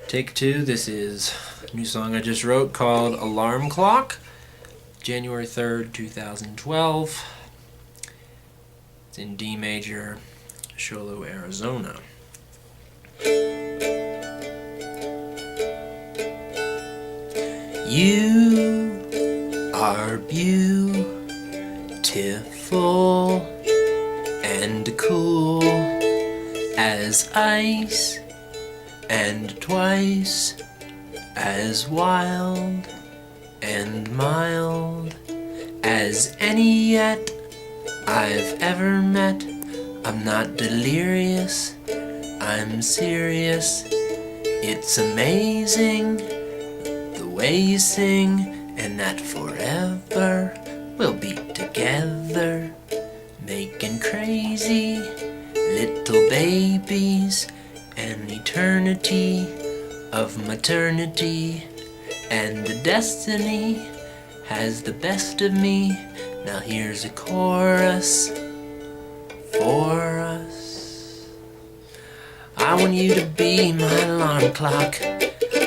Take two. This is a new song I just wrote called Alarm Clock, January 3rd, 2012. It's in D major, Sholo, Arizona. You are beautiful and cool as ice, and twice as wild and mild as any yet I've ever met. I'm not delirious, I'm serious. It's amazing the way you sing, and that forever we'll be together, making crazy little babies. An eternity of maternity, and the destiny has the best of me. Now here's a chorus for us. I want you to be my alarm clock.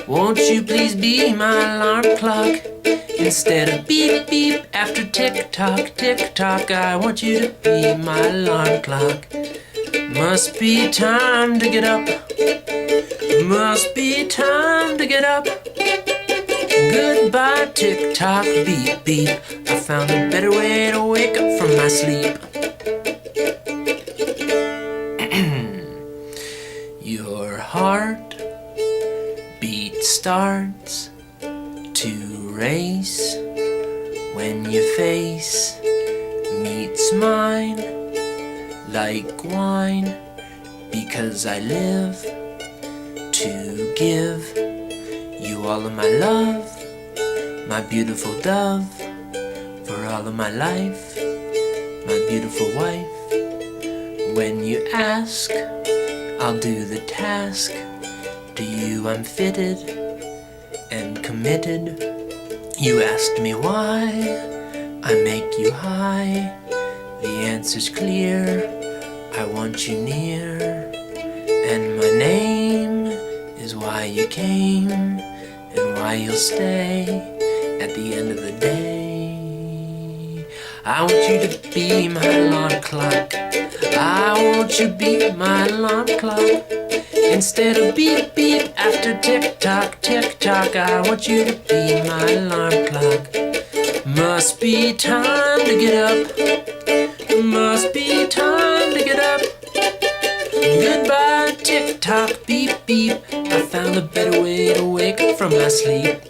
Won't you please be my alarm clock? Instead of beep beep after tick tock, I want you to be my alarm clock. Must be time to get up. Must be time to get up. Goodbye tick tock, beep beep. I found a better way to wake up from my sleep. Your heart beat starts to race when your face meets mine like wine, because I live to give you all of my love, my beautiful dove, for all of my life, my beautiful wife. When you ask, I'll do the task. To you I'm fitted and committed. You asked me why I make you high. The answer's clear, I want you near. And my name is why you came, and why you'll stay at the end of the day. I want you to be my alarm clock. I want you to be my alarm clock. Instead of beep beep after tick tock, I want you to be my alarm clock. Must be time to get up. Must be time to get up. Goodbye tick tock, beep beep. I found a better way to wake up from my sleep.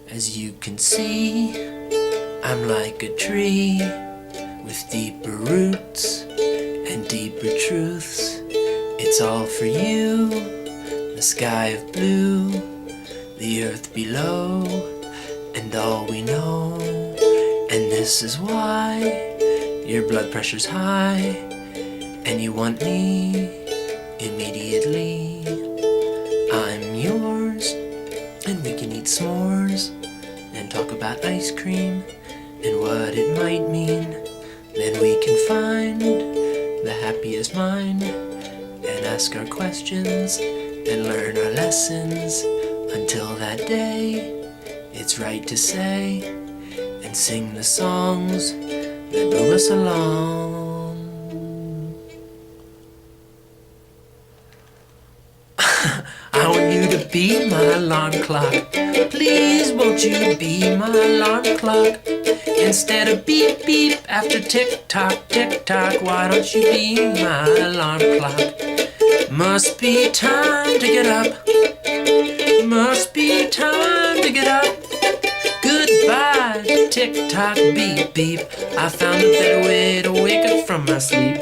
As you can see, I'm like a tree with deeper roots and deeper truths. It's all for you, the sky of blue, the earth below, and all we know. And this is why your blood pressure's high, and you want me immediately. I'm yours, and we can eat s'mores and talk about ice cream and what it might mean. Then we can find the happiest mind and ask our questions and learn our lessons. Until that day, it's right to say and sing the songs that move us along. I want you to be my alarm clock. Please won't you be my alarm clock? Instead of beep beep after tick tock, why don't you be my alarm clock? Must be time to get up. Must be time to get up. Goodbye tick tock, beep beep. I found a better way to wake up from my sleep.